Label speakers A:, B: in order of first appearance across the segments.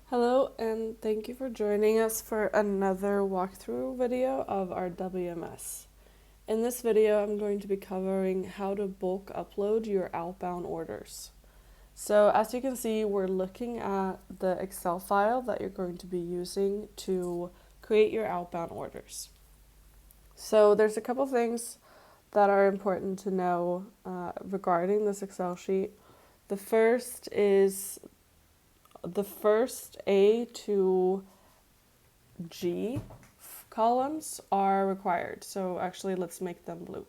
A: Hello, and thank you for joining us for another walkthrough video of our WMS. In this video, I'm going to be covering how to bulk upload your outbound orders. So as you can see, we're looking at the Excel file that you're going to be using to create your outbound orders. So there's a couple things that are important to know regarding this Excel sheet. The first is the first A to G columns are required. So actually, let's make them blue.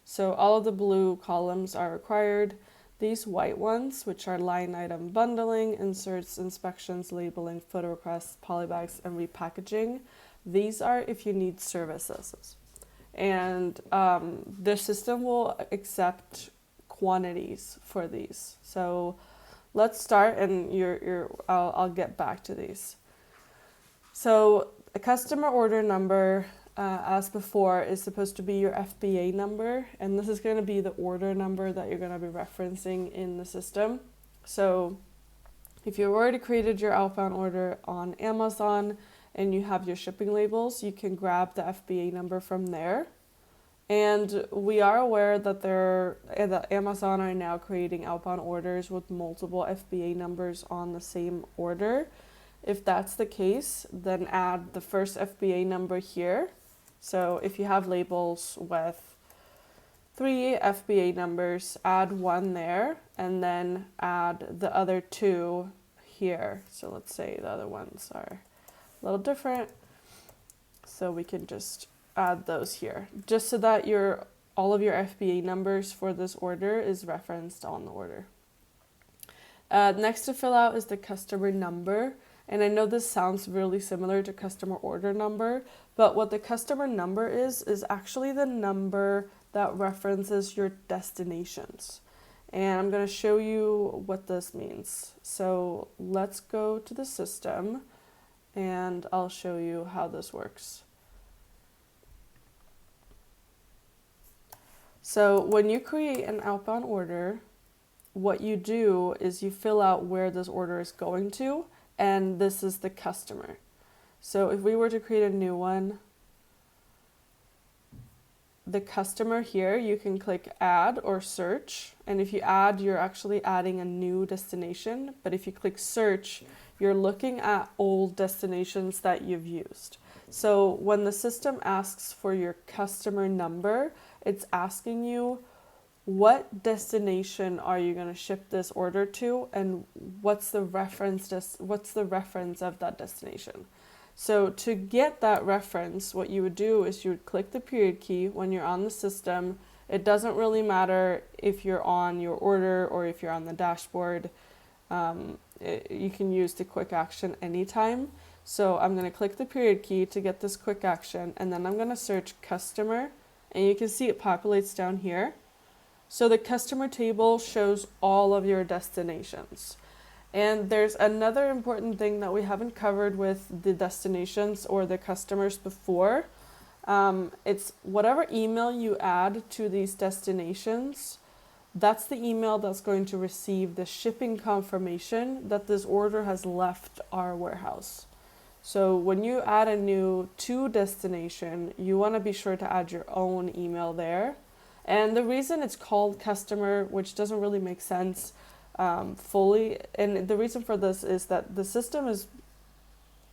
A: So all of the blue columns are required. These white ones, which are line item bundling, inserts, inspections, labeling, photo requests, polybags, and repackaging, these are if you need services. And the system will accept quantities for these. So let's start, and I'll get back to these. So a customer order number, as before, is supposed to be your FBA number, and this is going to be the order number that you're going to be referencing in the system. So if you've already created your outbound order on Amazon and you have your shipping labels, you can grab the FBA number from there. And we are aware that Amazon are now creating outbound orders with multiple FBA numbers on the same order. If that's the case, then add the first FBA number here. So if you have labels with 3 FBA numbers, add 1 there, and then add the other 2 here. So let's say the other ones are a little different. So we can just add those here, just so that all of your FBA numbers for this order is referenced on the order. Next to fill out is the customer number. And I know this sounds really similar to customer order number, but what the customer number is actually the number that references your destinations. And I'm going to show you what this means. So let's go to the system and I'll show you how this works. So when you create an outbound order, what you do is you fill out where this order is going to, and this is the customer. So if we were to create a new one, the customer here, you can click add or search. And if you add, you're actually adding a new destination. But if you click search, you're looking at old destinations that you've used. So when the system asks for your customer number, it's asking you, what destination are you going to ship this order to, and what's the reference of that destination? So to get that reference, what you would do is you would click the period key when you're on the system. It doesn't really matter if you're on your order or if you're on the dashboard. You can use the quick action anytime. So I'm going to click the period key to get this quick action, and then I'm going to search customer, and you can see it populates down here. So the customer table shows all of your destinations. And there's another important thing that we haven't covered with the destinations or the customers before. It's whatever email you add to these destinations, that's the email that's going to receive the shipping confirmation that this order has left our warehouse. So when you add a new to destination, you want to be sure to add your own email there. And the reason it's called customer, which doesn't really make sense fully, and the reason for this is that the system is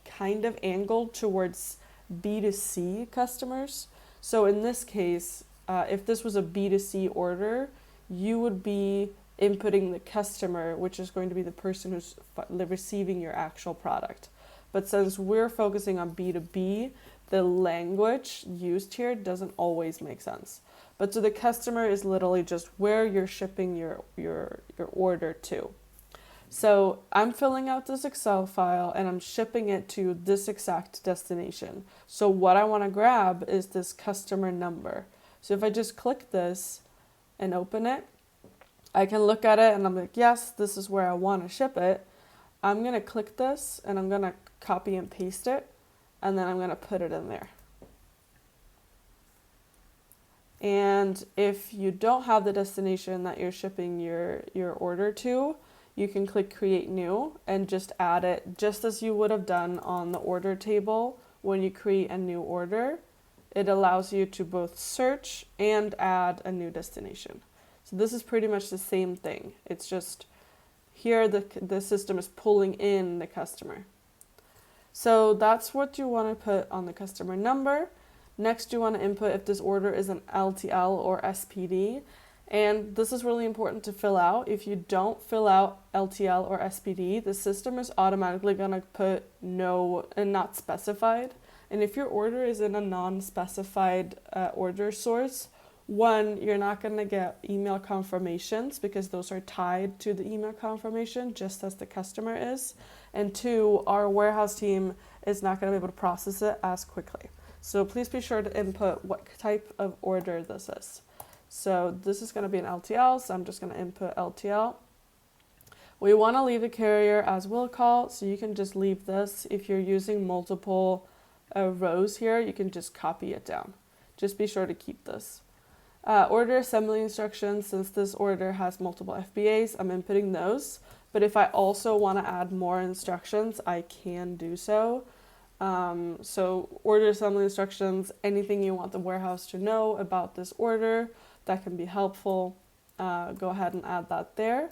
A: kind of angled towards B2C customers. So in this case, if this was a B2C order, you would be inputting the customer, which is going to be the person who's receiving your actual product. But since we're focusing on B2B, the language used here doesn't always make sense. But so the customer is literally just where you're shipping your order to. So I'm filling out this Excel file and I'm shipping it to this exact destination. So what I want to grab is this customer number. So if I just click this and open it, I can look at it and I'm like, yes, this is where I want to ship it. I'm going to click this and I'm going to copy and paste it, and then I'm going to put it in there. And if you don't have the destination that you're shipping your order to, you can click create new and just add it just as you would have done on the order table when you create a new order. It allows you to both search and add a new destination. So this is pretty much the same thing. It's just here the system is pulling in the customer. So that's what you want to put on the customer number. Next, you want to input if this order is an LTL or SPD. And this is really important to fill out. If you don't fill out LTL or SPD, the system is automatically going to put no and not specified. And if your order is in a non-specified order source, one, you're not going to get email confirmations because those are tied to the email confirmation just as the customer is. And two, our warehouse team is not going to be able to process it as quickly. So please be sure to input what type of order this is. So this is going to be an LTL, so I'm just going to input LTL. We want to leave the carrier as will call, so you can just leave this. If you're using multiple rows here, you can just copy it down. Just be sure to keep this. Order assembly instructions, since this order has multiple FBAs, I'm inputting those. But if I also want to add more instructions, I can do so. So order assembly instructions, anything you want the warehouse to know about this order that can be helpful, go ahead and add that there.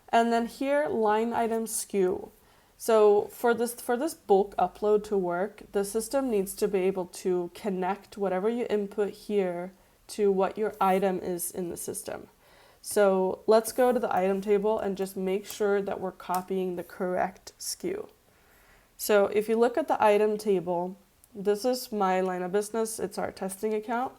A: And then here, line item SKU. So for this bulk upload to work, the system needs to be able to connect whatever you input here to what your item is in the system. So let's go to the item table and just make sure that we're copying the correct SKU. So if you look at the item table, this is my line of business. It's our testing account.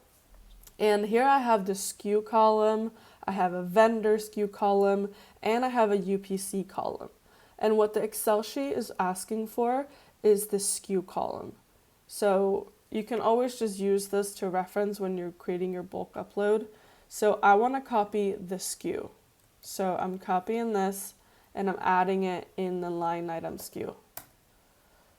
A: And here I have the SKU column, I have a vendor SKU column, and I have a UPC column. And what the Excel sheet is asking for is the SKU column. So you can always just use this to reference when you're creating your bulk upload. So I want to copy the SKU. So I'm copying this and I'm adding it in the line item SKU.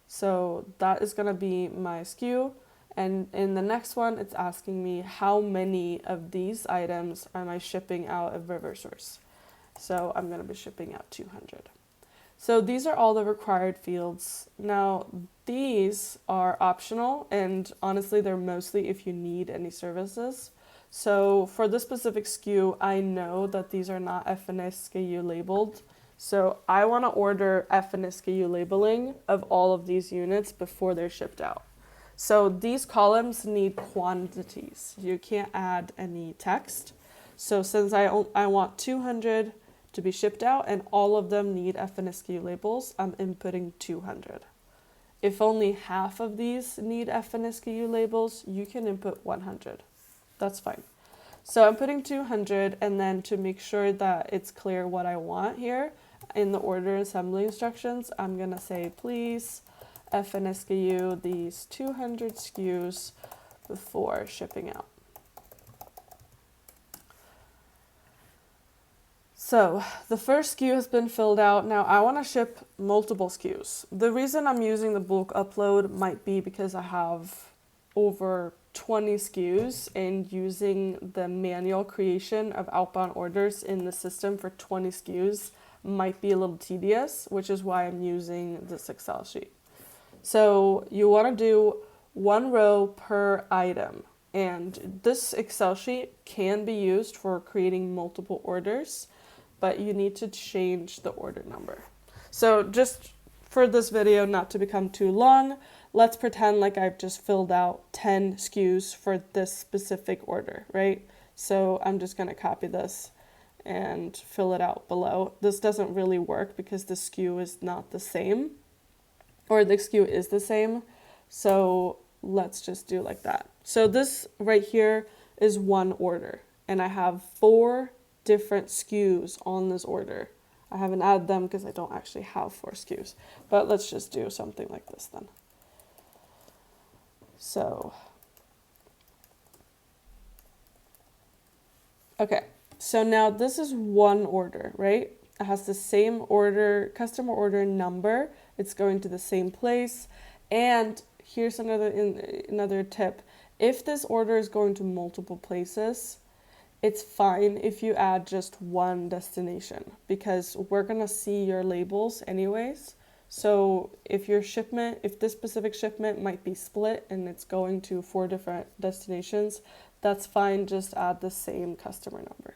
A: So that is going to be my SKU. And in the next one, it's asking me how many of these items am I shipping out of RiverSource. So I'm going to be shipping out 200. So these are all the required fields. Now, these are optional, and honestly, they're mostly if you need any services. So for this specific SKU, I know that these are not FNS SKU labeled. So I want to order FNS SKU labeling of all of these units before they're shipped out. So these columns need quantities. You can't add any text. So since I want 200 to be shipped out and all of them need FNS SKU labels, I'm inputting 200. If only half of these need FNS SKU labels, you can input 100. That's fine. So I'm putting 200, and then to make sure that it's clear what I want here, in the order assembly instructions, I'm going to say, please FNS SKU these 200 SKUs before shipping out. So the first SKU has been filled out. Now I want to ship multiple SKUs. The reason I'm using the bulk upload might be because I have over 20 SKUs, and using the manual creation of outbound orders in the system for 20 SKUs might be a little tedious, which is why I'm using this Excel sheet. So you want to do one row per item, and this Excel sheet can be used for creating multiple orders, but you need to change the order number. So just for this video not to become too long, let's pretend like I've just filled out 10 SKUs for this specific order, right? So I'm just going to copy this and fill it out below. This doesn't really work because the SKU is not the same, or the SKU is the same. So let's just do like that. So this right here is one order, and I have 4 different SKUs on this order. I haven't added them because I don't actually have 4 SKUs, but let's just do something like this then. So, okay, so now this is one order, right? It has the same order, customer order number. It's going to the same place. And here's another tip. If this order is going to multiple places, it's fine if you add just one destination because we're gonna see your labels anyways. So if this specific shipment might be split and it's going to 4 different destinations, that's fine, just add the same customer number.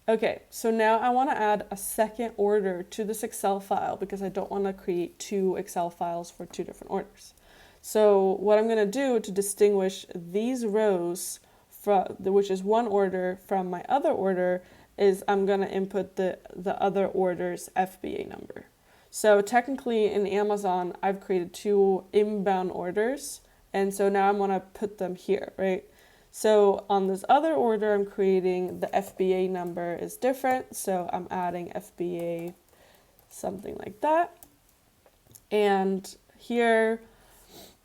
A: Okay, so now I want to add a second order to this Excel file because I don't want to create 2 Excel files for 2 different orders. So what I'm going to do to distinguish these rows, which is one order, from my other order, is I'm going to input the other order's FBA number. So technically in Amazon, I've created 2 inbound orders, and so now I'm going to put them here, right? So on this other order, I'm creating the FBA number is different, so I'm adding FBA something like that. And here,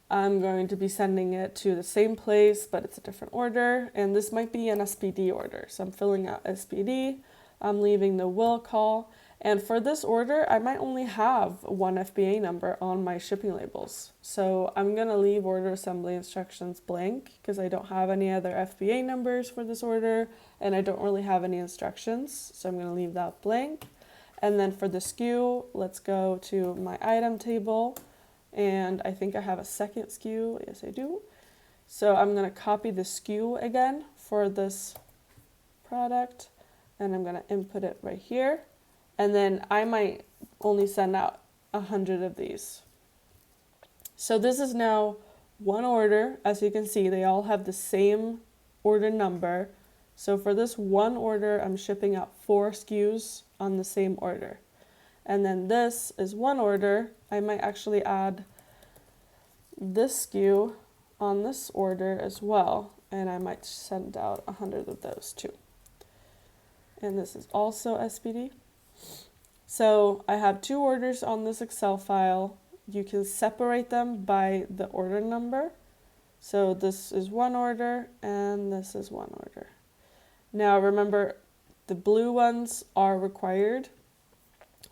A: I'm going to be sending it to the same place, but it's a different order, and this might be an SPD order. So I'm filling out SPD, I'm leaving the will call, and for this order, I might only have one FBA number on my shipping labels. So I'm going to leave order assembly instructions blank because I don't have any other FBA numbers for this order, and I don't really have any instructions, so I'm going to leave that blank. And then for the SKU, let's go to my item table. And I think I have a second SKU. Yes, I do. So I'm going to copy the SKU again for this product, and I'm going to input it right here. And then I might only send out 100 of these. So this is now one order. As you can see, they all have the same order number. So for this one order, I'm shipping out 4 SKUs on the same order. And then this is one order. I might actually add this SKU on this order as well, and I might send out 100 of those too. And this is also SPD. So I have 2 orders on this Excel file. You can separate them by the order number. So this is one order and this is one order. Now remember, the blue ones are required.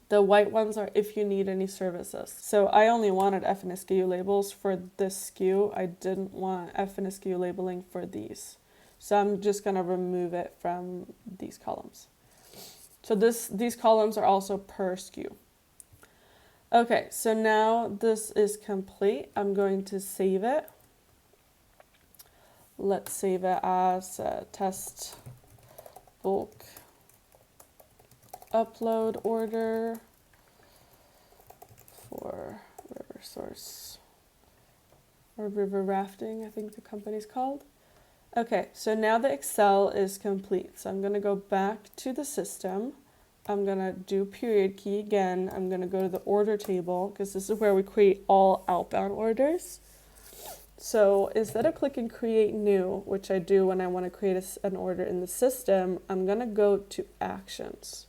A: The white ones are if you need any services. So I only wanted F and SKU labels for this SKU. I didn't want F and SKU labeling for these. So I'm just going to remove it from these columns. So these columns are also per SKU. Okay, so now this is complete. I'm going to save it. Let's save it as test bulk upload order for river source or river rafting, I think the company's called. Okay, so now the Excel is complete. So I'm going to go back to the system. I'm going to do period key again. I'm going to go to the order table because this is where we create all outbound orders. So instead of clicking create new, which I do when I want to create an order in the system, I'm going to go to actions.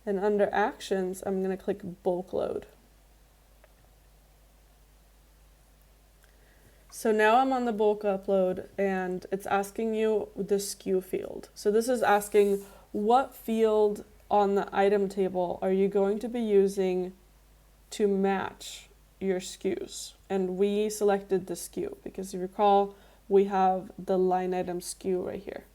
A: And under actions, I'm going to click bulk load. So now I'm on the bulk upload and it's asking you the SKU field. So this is asking what field on the item table are you going to be using to match your SKUs. And we selected the SKU because if you recall, we have the line item SKU right here.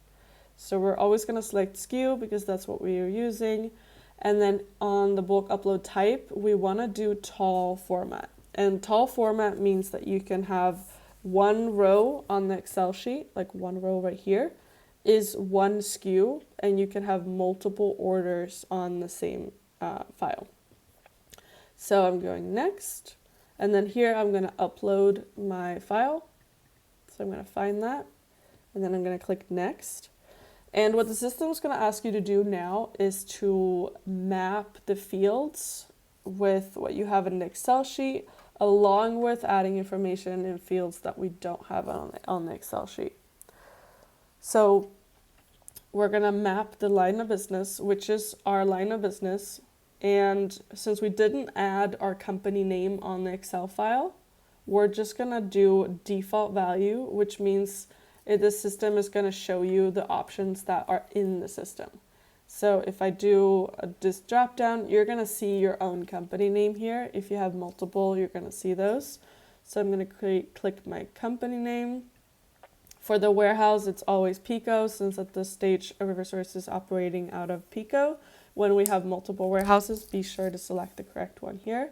A: So we're always going to select SKU because that's what we are using. And then on the bulk upload type, we want to do tall format. And tall format means that you can have one row on the Excel sheet, like one row right here, is one SKU, and you can have multiple orders on the same file. So I'm going next, and then here I'm going to upload my file. So I'm going to find that, and then I'm going to click next. And what the system is going to ask you to do now is to map the fields with what you have in the Excel sheet, along with adding information in fields that we don't have on the Excel sheet. So we're going to map the line of business, which is our line of business. And since we didn't add our company name on the Excel file, we're just going to do default value, which means the system is going to show you the options that are in the system. So if I do this drop down, you're going to see your own company name here. If you have multiple, you're going to see those. So I'm going to click my company name. For the warehouse, it's always Pico, since at this stage, RiverSource is operating out of Pico. When we have multiple warehouses, be sure to select the correct one here.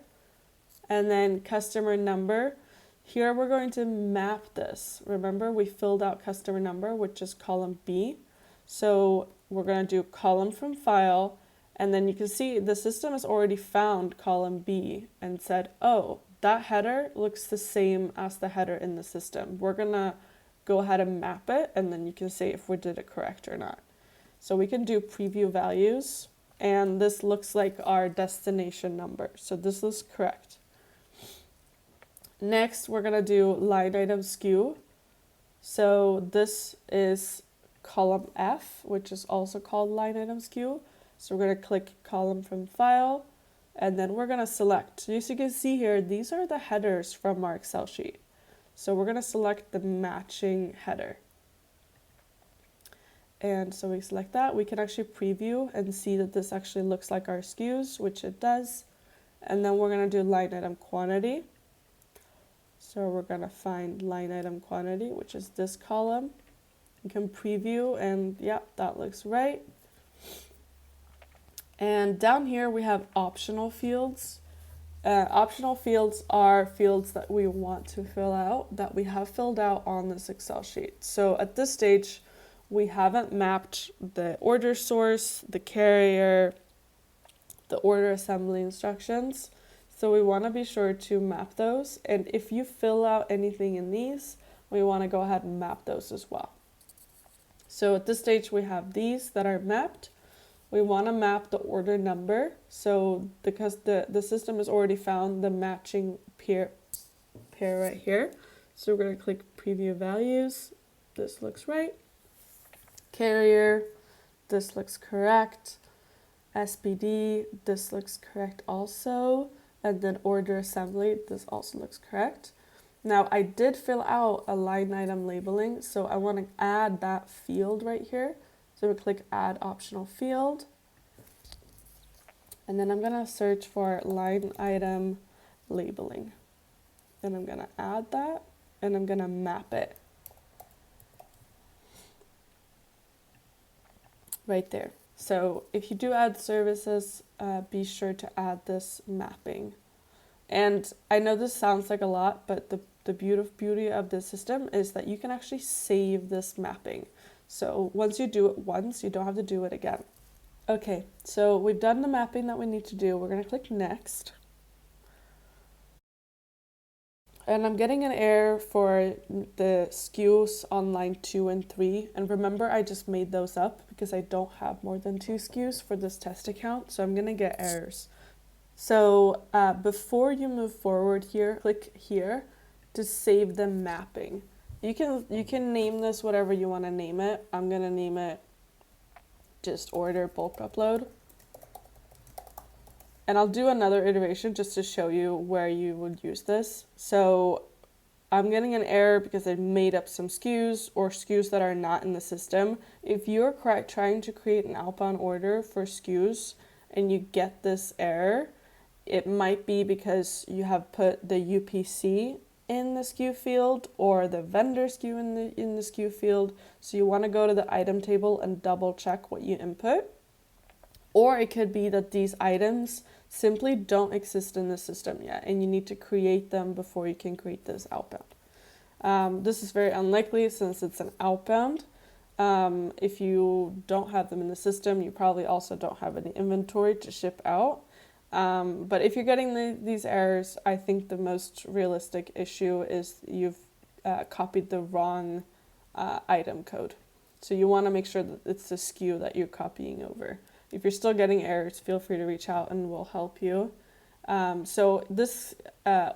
A: And then customer number. Here we're going to map this. Remember, we filled out customer number, which is column B. So we're going to do column from file, and then you can see the system has already found column B and said, oh, that header looks the same as the header in the system. We're going to go ahead and map it, and then you can see if we did it correct or not. So we can do preview values, and this looks like our destination number. So this looks correct. Next, we're going to do line item SKU. So this is column F, which is also called line item SKU. So we're going to click column from file, and then we're going to select. So as you can see here, these are the headers from our Excel sheet. So we're going to select the matching header. And so we select that. We can actually preview and see that this actually looks like our SKUs, which it does. And then we're going to do line item quantity. So we're going to find line item quantity, which is this column. You can preview, and yeah, that looks right. And down here we have optional fields. Optional fields are fields that we want to fill out, that we have filled out on this Excel sheet. So at this stage, we haven't mapped the order source, the carrier, the order assembly instructions. So we want to be sure to map those. And if you fill out anything in these, we want to go ahead and map those as well. So at this stage, we have these that are mapped. We want to map the order number. So because the system has already found the matching pair right here. So we're going to click preview values. This looks right. Carrier, this looks correct. SPD, this looks correct also. And then order assembly, this also looks correct. Now I did fill out a line item labeling, so I want to add that field right here. So we click add optional field. And then I'm going to search for line item labeling. And I'm going to add that, and I'm going to map it. Right there. So if you do add services, be sure to add this mapping. And I know this sounds like a lot, but the beauty of this system is that you can actually save this mapping. So once you do it once, you don't have to do it again. Okay, so we've done the mapping that we need to do. We're going to click next. And I'm getting an error for the SKUs on line 2 and 3. And remember, I just made those up because I don't have more than 2 SKUs for this test account. So I'm going to get errors. So before you move forward here, click here to save the mapping. You can name this whatever you want to name it. I'm going to name it just order bulk upload. And I'll do another iteration just to show you where you would use this. So I'm getting an error because I made up some SKUs or SKUs that are not in the system. If you're trying to create an outbound order for SKUs and you get this error, it might be because you have put the UPC in the SKU field or the vendor SKU in the SKU field. So you want to go to the item table and double check what you input. Or it could be that these items simply don't exist in the system yet, and you need to create them before you can create this outbound. This is very unlikely since it's an outbound. If you don't have them in the system, you probably also don't have any inventory to ship out. But if you're getting these errors, I think the most realistic issue is you've copied the wrong item code. So you want to make sure that it's the SKU that you're copying over. If you're still getting errors, feel free to reach out and we'll help you. So this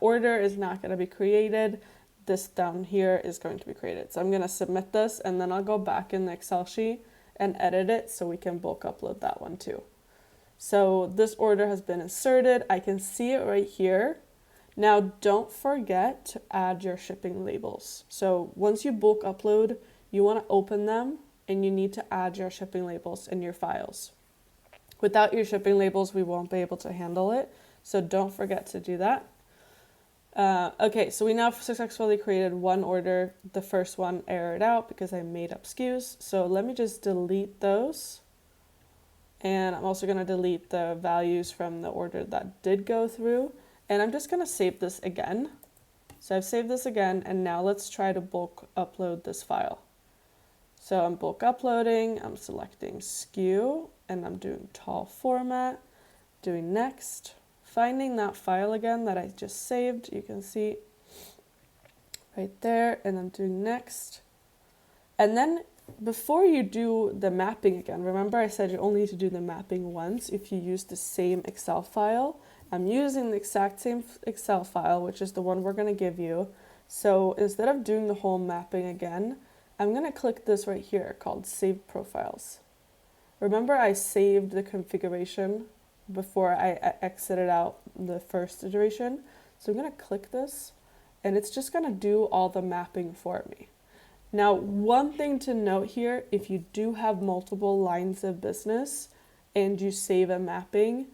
A: order is not going to be created. This down here is going to be created. So I'm going to submit this, and then I'll go back in the Excel sheet and edit it so we can bulk upload that one too. So this order has been inserted. I can see it right here. Now don't forget to add your shipping labels. So once you bulk upload, you want to open them and you need to add your shipping labels in your files. Without your shipping labels, we won't be able to handle it. So don't forget to do that. Okay, so we now successfully created one order. The first one errored out because I made up SKUs. So let me just delete those. And I'm also going to delete the values from the order that did go through. And I'm just going to save this again. So I've saved this again, and now let's try to bulk upload this file. So I'm bulk uploading, I'm selecting SKU, and I'm doing tall format, doing next, finding that file again that I just saved, you can see right there, and I'm doing next. And then before you do the mapping again, remember I said you only need to do the mapping once if you use the same Excel file. I'm using the exact same Excel file, which is the one we're going to give you. So instead of doing the whole mapping again, I'm going to click this right here called Save Profiles. Remember I saved the configuration before I exited out the first iteration. So I'm going to click this, and it's just going to do all the mapping for me. Now, one thing to note here, if you do have multiple lines of business and you save a mapping,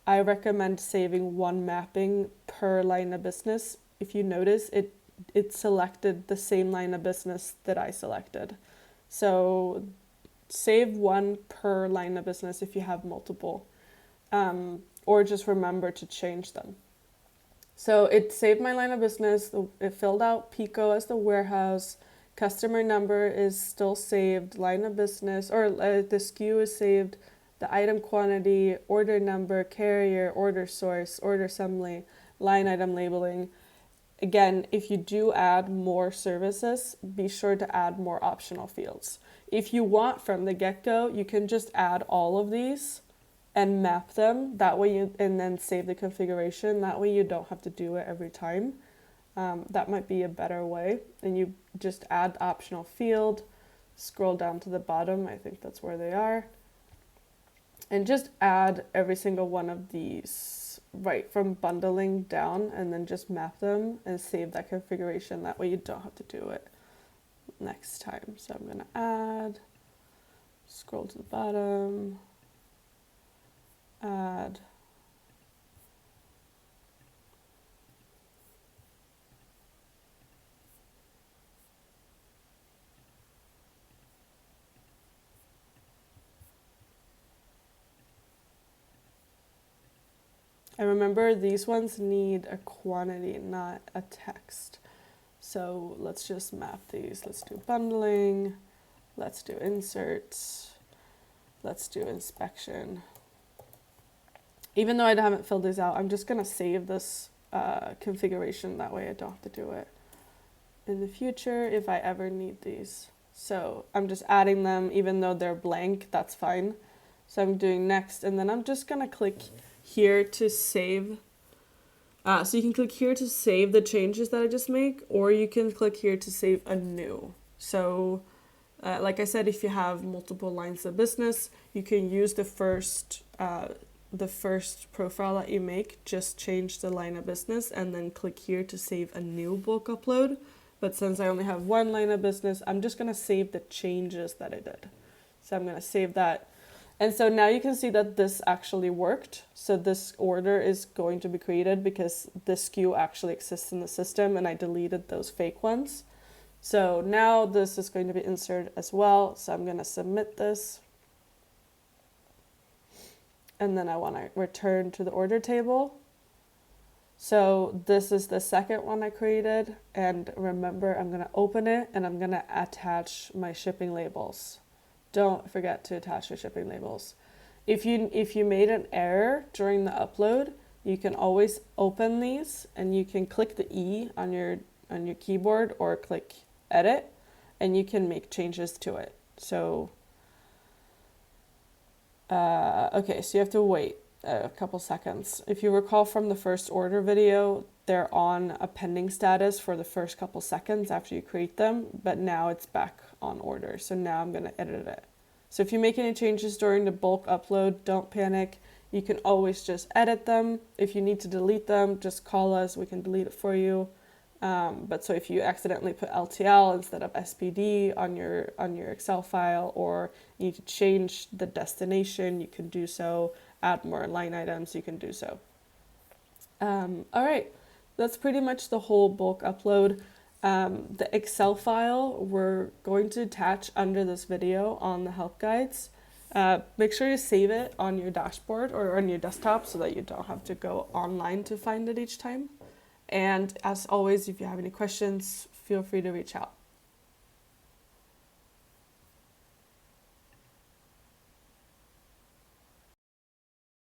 A: I recommend saving one mapping per line of business. If you notice, it selected the same line of business that I selected. So save one per line of business if you have multiple, or just remember to change them. So it saved my line of business, it filled out Pico as the warehouse, customer number is still saved, line of business, or the SKU is saved, the item quantity, order number, carrier, order source, order assembly, line item labeling. Again, if you do add more services, be sure to add more optional fields. If you want from the get-go, you can just add all of these and map them. That way and then save the configuration. That way you don't have to do it every time. That might be a better way. And you just add optional field, scroll down to the bottom. I think that's where they are. And just add every single one of these right from bundling down, and then just map them and save that configuration. That way you don't have to do it next time. So I'm going to add, scroll to the bottom, add, and remember these ones need a quantity, not a text. So let's just map these. Let's do bundling, let's do inserts, let's do inspection. Even though I haven't filled these out, I'm just going to save this configuration. That way I don't have to do it in the future if I ever need these. So I'm just adding them even though they're blank, that's fine. So I'm doing next, and then I'm just going to click here to save. So you can click here to save the changes that I just make, or you can click here to save a new. So like I said, if you have multiple lines of business, you can use the first profile that you make, just change the line of business and then click here to save a new bulk upload. But since I only have one line of business, I'm just going to save the changes that I did. So I'm going to save that. And so now you can see that this actually worked. So this order is going to be created because this SKU actually exists in the system, and I deleted those fake ones. So now this is going to be inserted as well. So I'm going to submit this. And then I want to return to the order table. So this is the second one I created. And remember, I'm going to open it and I'm going to attach my shipping labels. Don't forget to attach your shipping labels. If you made an error during the upload, you can always open these and you can click the E on your keyboard or click edit, and you can make changes to it. So okay, so you have to wait a couple seconds. If you recall from the first order video, they're on a pending status for the first couple seconds after you create them, but now it's back on order. So now I'm going to edit it. So if you make any changes during the bulk upload, don't panic. You can always just edit them. If you need to delete them, just call us. We can delete it for you. But so if you accidentally put LTL instead of SPD on your Excel file, or you need to change the destination, you can do so. Add more line items, you can do so. All right. that's pretty much the whole bulk upload. The Excel file we're going to attach under this video on the help guides. Make sure you save it on your dashboard or on your desktop so that you don't have to go online to find it each time. And as always, if you have any questions, feel free to reach out.